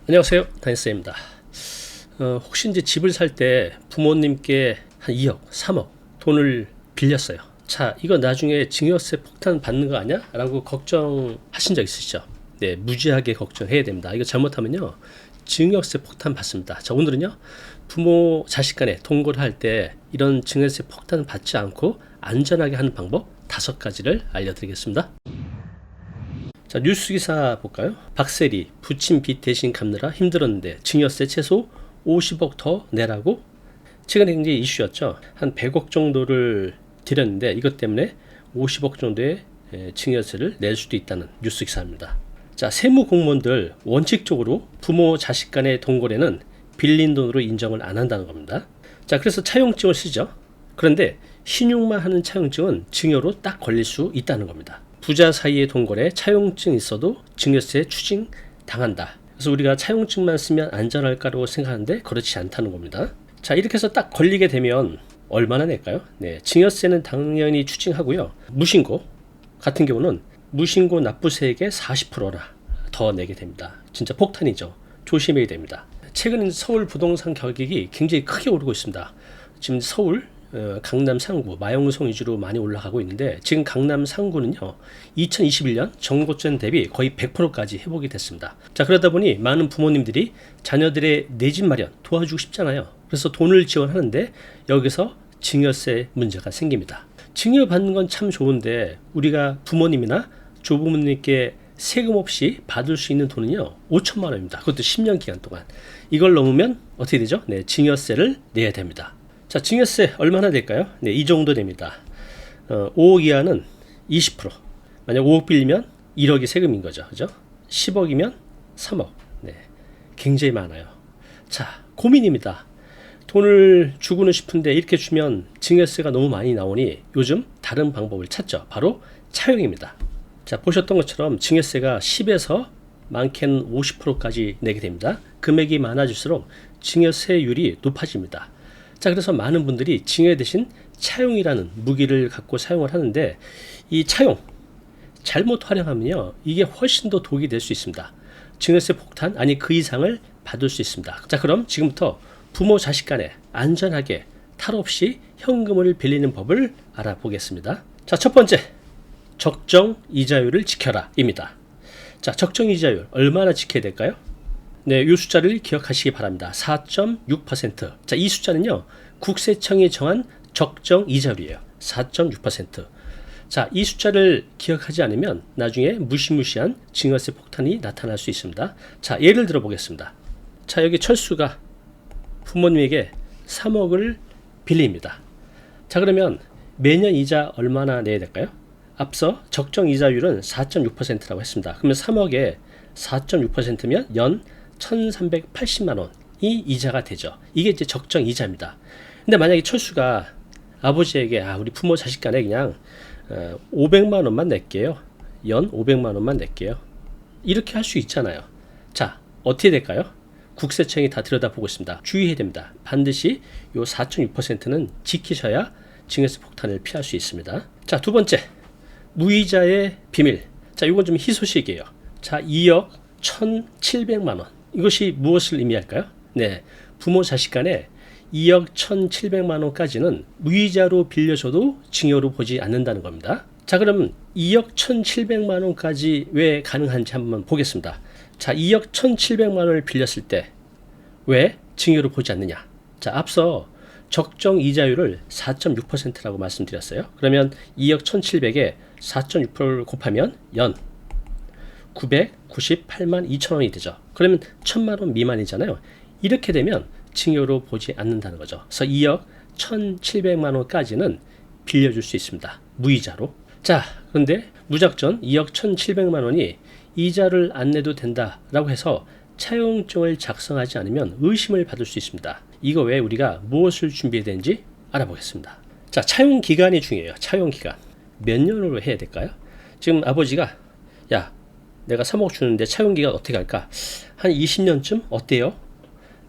안녕하세요, 다니쌤입니다. 혹시 이제 집을 살 때 부모님께 한 2억, 3억 돈을 빌렸어요. 자, 이거 나중에 증여세 폭탄 받는 거 아니야? 라고 걱정하신 적 있으시죠? 네, 무지하게 걱정해야 됩니다. 이거 잘못하면요, 증여세 폭탄 받습니다. 자, 오늘은요, 부모, 자식 간에 동거를 할 때 이런 증여세 폭탄 받지 않고 안전하게 하는 방법 5가지를 알려드리겠습니다. 자, 뉴스 기사 볼까요? 박세리 부친 빚 대신 갚느라 힘들었는데 증여세 최소 50억 더 내라고? 최근에 굉장히 이슈였죠. 한 100억 정도를 들였는데 이것 때문에 50억 정도의 증여세를 낼 수도 있다는 뉴스 기사입니다. 자, 세무 공무원들 원칙적으로 부모 자식 간의 동거래는 빌린 돈으로 인정을 안 한다는 겁니다. 자, 그래서 차용증을 쓰죠. 그런데 신용만 하는 차용증은 증여로 딱 걸릴 수 있다는 겁니다. 부자 사이의 동거래 차용증 있어도 증여세 추징 당한다. 그래서 우리가 차용증만 쓰면 안전할까라고 생각하는데 그렇지 않다는 겁니다. 자, 이렇게 해서 딱 걸리게 되면 얼마나 낼까요? 네, 증여세는 당연히 추징하고요. 무신고 같은 경우는 무신고 납부세액의 40%나 더 내게 됩니다. 진짜 폭탄이죠. 조심해야 됩니다. 최근 서울 부동산 가격이 굉장히 크게 오르고 있습니다. 지금 서울 강남 상구, 마용성 위주로 많이 올라가고 있는데 지금 강남 상구는요 2021년 정고점 대비 거의 100%까지 회복이 됐습니다. 자, 그러다 보니 많은 부모님들이 자녀들의 내 집 마련 도와주고 싶잖아요. 그래서 돈을 지원하는데 여기서 증여세 문제가 생깁니다. 증여받는 건 참 좋은데 우리가 부모님이나 조부모님께 세금 없이 받을 수 있는 돈은요 5천만 원입니다. 그것도 10년 기간 동안. 이걸 넘으면 어떻게 되죠? 네, 증여세를 내야 됩니다. 자, 증여세 얼마나 될까요? 네, 이 정도 됩니다. 5억 이하는 20%. 만약 5억 빌리면 1억이 세금인 거죠. 그죠? 10억이면 3억. 네, 굉장히 많아요. 자, 고민입니다. 돈을 주고는 싶은데 이렇게 주면 증여세가 너무 많이 나오니 요즘 다른 방법을 찾죠. 바로 차용입니다. 자, 보셨던 것처럼 증여세가 10에서 많게는 50%까지 내게 됩니다. 금액이 많아질수록 증여세율이 높아집니다. 자, 그래서 많은 분들이 증여 대신 차용이라는 무기를 갖고 사용을 하는데 이 차용 잘못 활용하면요 이게 훨씬 더 독이 될 수 있습니다. 증여세 폭탄 아니 그 이상을 받을 수 있습니다. 자, 그럼 지금부터 부모 자식 간에 안전하게 탈 없이 현금을 빌리는 법을 알아보겠습니다. 자, 첫 번째, 적정 이자율을 지켜라 입니다. 자, 적정 이자율 얼마나 지켜야 될까요? 네, 이 숫자를 기억하시기 바랍니다. 4.6%. 자, 이 숫자는요, 국세청이 정한 적정 이자율이에요. 4.6%. 자, 이 숫자를 기억하지 않으면 나중에 무시무시한 증여세 폭탄이 나타날 수 있습니다. 자, 예를 들어 보겠습니다. 자, 여기 철수가 부모님에게 3억을 빌립니다. 자, 그러면 매년 이자 얼마나 내야 될까요? 앞서 적정 이자율은 4.6%라고 했습니다. 그러면 3억에 4.6%면 연 1,380만 원이 이자가 되죠. 이게 이제 적정 이자입니다. 근데 만약에 철수가 아버지에게 우리 부모 자식 간에 그냥 500만 원만 낼게요. 연 500만 원만 낼게요. 이렇게 할 수 있잖아요. 자, 어떻게 될까요? 국세청이 다 들여다보고 있습니다. 주의해야 됩니다. 반드시 이 4.6%는 지키셔야 증여세 폭탄을 피할 수 있습니다. 자, 두 번째, 무이자의 비밀. 자, 이건 좀 희소식이에요. 자, 2억 1,700만 원. 이것이 무엇을 의미할까요? 네, 부모 자식 간에 2억 1,700만 원까지는 무이자로 빌려줘도 증여로 보지 않는다는 겁니다. 자, 그럼 2억 1,700만 원까지 왜 가능한지 한번 보겠습니다. 자, 2억 1,700만 원을 빌렸을 때 왜 증여로 보지 않느냐? 자, 앞서 적정 이자율을 4.6%라고 말씀드렸어요. 그러면 2억 1,700에 4.6%를 곱하면 연 998만 2천 원이 되죠. 그러면 1,000만 원 미만이잖아요. 이렇게 되면 증여로 보지 않는다는 거죠. 그래서 2억 1,700만 원까지는 빌려줄 수 있습니다. 무이자로. 자, 그런데 무작정 2억 1,700만 원이 이자를 안 내도 된다라고 해서 차용증을 작성하지 않으면 의심을 받을 수 있습니다. 이거 외에 우리가 무엇을 준비해야 되는지 알아보겠습니다. 자, 차용 기간이 중요해요. 차용 기간. 몇 년으로 해야 될까요? 지금 아버지가 야, 내가 3억 주는데 차용 기간 어떻게 할까? 한 20년쯤 어때요?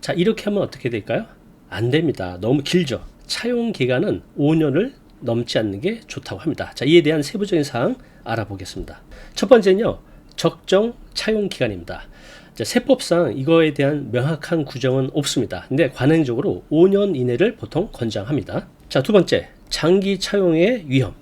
자, 이렇게 하면 어떻게 될까요? 안 됩니다. 너무 길죠. 차용 기간은 5년을 넘지 않는 게 좋다고 합니다. 자, 이에 대한 세부적인 사항 알아보겠습니다. 첫 번째는요, 적정 차용 기간입니다. 자, 세법상 이거에 대한 명확한 구정은 없습니다. 근데 관행적으로 5년 이내를 보통 권장합니다. 자, 두 번째, 장기 차용의 위험.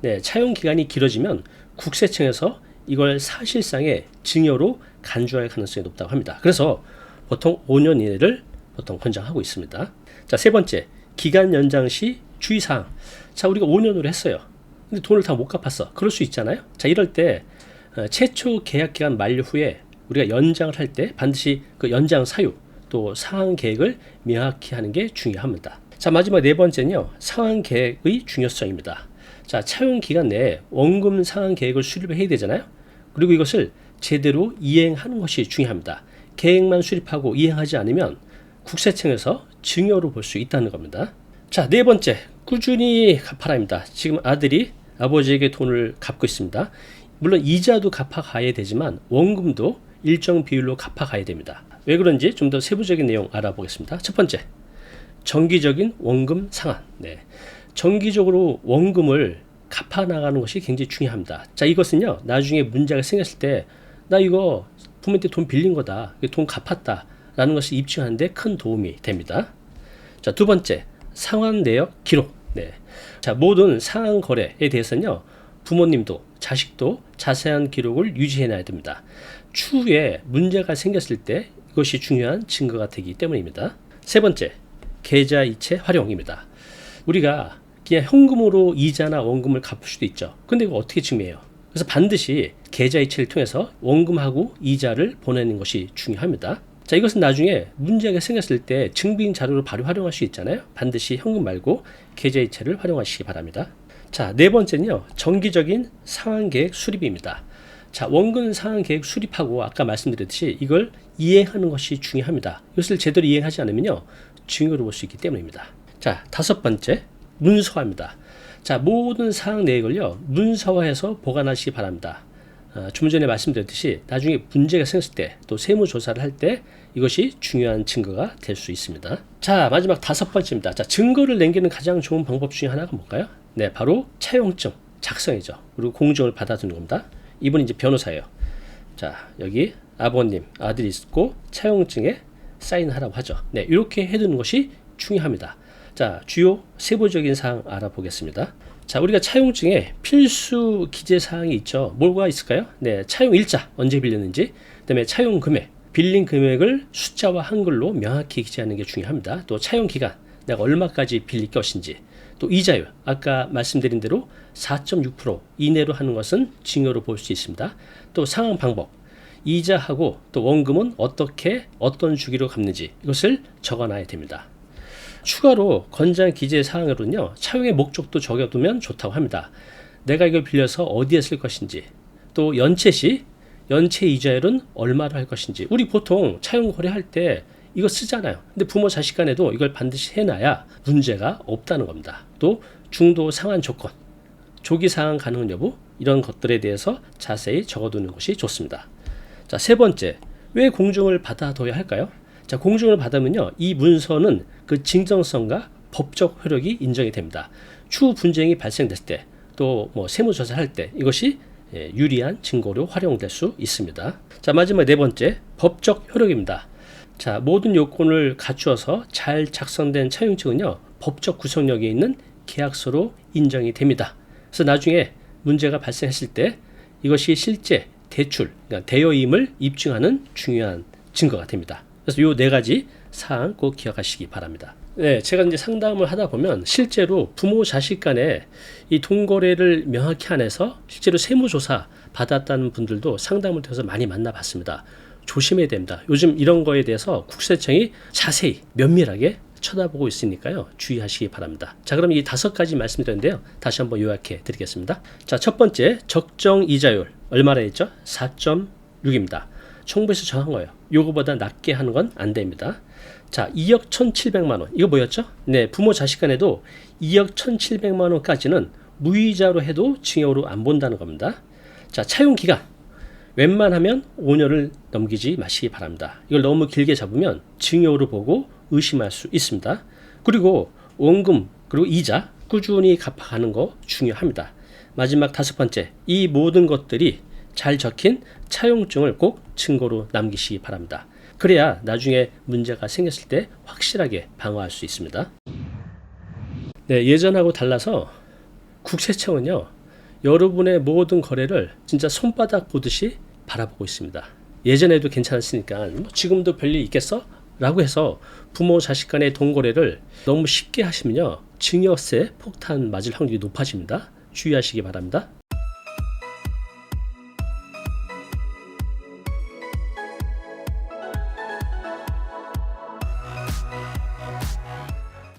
네, 차용 기간이 길어지면 국세청에서 이걸 사실상의 증여로 간주할 가능성이 높다고 합니다. 그래서 보통 5년 이내를 보통 권장하고 있습니다. 자, 세 번째, 기간 연장 시 주의사항. 자, 우리가 5년으로 했어요. 근데 돈을 다 못 갚았어. 그럴 수 있잖아요. 자, 이럴 때 최초 계약 기간 만료 후에 우리가 연장을 할 때 반드시 그 연장 사유 또 상환 계획을 명확히 하는 게 중요합니다. 자, 마지막 네 번째는요, 상환 계획의 중요성입니다. 자, 차용 기간 내에 원금 상환 계획을 수립을 해야 되잖아요. 그리고 이것을 제대로 이행하는 것이 중요합니다. 계획만 수립하고 이행하지 않으면 국세청에서 증여로 볼 수 있다는 겁니다. 자, 네 번째, 꾸준히 갚아라입니다. 지금 아들이 아버지에게 돈을 갚고 있습니다. 물론 이자도 갚아가야 되지만 원금도 일정 비율로 갚아가야 됩니다. 왜 그런지 좀 더 세부적인 내용 알아보겠습니다. 첫 번째, 정기적인 원금 상환. 네, 정기적으로 원금을 갚아나가는 것이 굉장히 중요합니다. 자, 이것은요, 나중에 문제가 생겼을 때 나 이거 부모한테 돈 빌린 거다, 돈 갚았다 라는 것을 입증하는 데 큰 도움이 됩니다. 자, 두 번째, 상환 내역 기록. 네, 자, 모든 상환 거래에 대해서는요, 부모님도 자식도 자세한 기록을 유지해놔야 됩니다. 추후에 문제가 생겼을 때 이것이 중요한 증거가 되기 때문입니다. 세 번째, 계좌이체 활용입니다. 우리가 그냥 현금으로 이자나 원금을 갚을 수도 있죠. 근데 이거 어떻게 증명해요? 그래서 반드시 계좌이체를 통해서 원금하고 이자를 보내는 것이 중요합니다. 자, 이것은 나중에 문제가 생겼을 때 증빙 자료로 바로 활용할 수 있잖아요. 반드시 현금 말고 계좌이체를 활용하시기 바랍니다. 자, 네 번째는요, 정기적인 상환계획 수립입니다. 자, 원금 상환계획 수립하고 아까 말씀드렸듯이 이걸 이행하는 것이 중요합니다. 이것을 제대로 이행하지 않으면요, 증여로 볼 수 있기 때문입니다. 자, 다섯 번째, 문서화입니다. 자, 모든 사항 내역을요, 문서화해서 보관하시기 바랍니다. 좀 전에 말씀드렸듯이 나중에 문제가 생겼을 때 또 세무조사를 할 때 이것이 중요한 증거가 될 수 있습니다. 자, 마지막 다섯 번째입니다. 자, 증거를 남기는 가장 좋은 방법 중에 하나가 뭘까요? 네, 바로 차용증 작성이죠. 그리고 공증을 받아두는 겁니다. 이분이 이제 변호사예요. 자, 여기 아버님, 아들이 있고 차용증에 사인하라고 하죠. 네, 이렇게 해두는 것이 중요합니다. 자, 주요 세부적인 사항 알아보겠습니다. 자, 우리가 차용증에 필수 기재 사항이 있죠. 뭐가 있을까요? 네, 차용 일자, 언제 빌렸는지, 그다음에 차용 금액, 빌린 금액을 숫자와 한글로 명확히 기재하는 게 중요합니다. 또 차용 기간, 내가 얼마까지 빌릴 것인지, 또 이자율, 아까 말씀드린 대로 4.6% 이내로 하는 것은 증여로 볼 수 있습니다. 또 상환 방법, 이자하고 또 원금은 어떻게 어떤 주기로 갚는지 이것을 적어놔야 됩니다. 추가로 권장 기재 사항으로는요, 차용의 목적도 적어두면 좋다고 합니다. 내가 이걸 빌려서 어디에 쓸 것인지, 또 연체 시 연체 이자율은 얼마로 할 것인지. 우리 보통 차용 거래할 때 이거 쓰잖아요. 근데 부모 자식 간에도 이걸 반드시 해놔야 문제가 없다는 겁니다. 또 중도 상환 조건, 조기 상환 가능 여부, 이런 것들에 대해서 자세히 적어두는 것이 좋습니다. 자, 세 번째, 왜 공증을 받아둬야 할까요? 자, 공증을 받으면요, 이 문서는 그 진정성과 법적 효력이 인정이 됩니다. 추후 분쟁이 발생됐을 때, 또 뭐 세무조사를 할 때 이것이 유리한 증거로 활용될 수 있습니다. 자, 마지막 네 번째, 법적 효력입니다. 자, 모든 요건을 갖추어서 잘 작성된 차용증은요, 법적 구속력이 있는 계약서로 인정이 됩니다. 그래서 나중에 문제가 발생했을 때 이것이 실제 대출, 그러니까 대여임을 입증하는 중요한 증거가 됩니다. 그래서 요 네 가지 사항 꼭 기억하시기 바랍니다. 네, 제가 이제 상담을 하다 보면 실제로 부모 자식 간에 이 돈거래를 명확히 안 해서 실제로 세무조사 받았다는 분들도 상담을 통해서 많이 만나봤습니다. 조심해야 됩니다. 요즘 이런 거에 대해서 국세청이 자세히 면밀하게 쳐다보고 있으니까요, 주의하시기 바랍니다. 자, 그럼 이 다섯 가지 말씀드렸는데요, 다시 한번 요약해 드리겠습니다. 자, 첫 번째, 적정 이자율 얼마나 했죠? 4.6입니다. 정부에서 정한 거예요. 요거보다 낮게 하는 건 안 됩니다. 자, 2억 1,700만 원. 이거 뭐였죠? 네, 부모 자식 간에도 2억 1,700만 원까지는 무이자로 해도 증여로 안 본다는 겁니다. 자, 차용 기간. 웬만하면 5년을 넘기지 마시기 바랍니다. 이걸 너무 길게 잡으면 증여로 보고 의심할 수 있습니다. 그리고 원금, 그리고 이자 꾸준히 갚아가는 거 중요합니다. 마지막 다섯 번째, 이 모든 것들이 잘 적힌 차용증을 꼭 증거로 남기시기 바랍니다. 그래야 나중에 문제가 생겼을 때 확실하게 방어할 수 있습니다. 네, 예전하고 달라서 국세청은요, 여러분의 모든 거래를 진짜 손바닥 보듯이 바라보고 있습니다. 예전에도 괜찮았으니까 뭐 지금도 별일 있겠어? 라고 해서 부모 자식 간의 돈 거래를 너무 쉽게 하시면요, 증여세 폭탄 맞을 확률이 높아집니다. 주의하시기 바랍니다.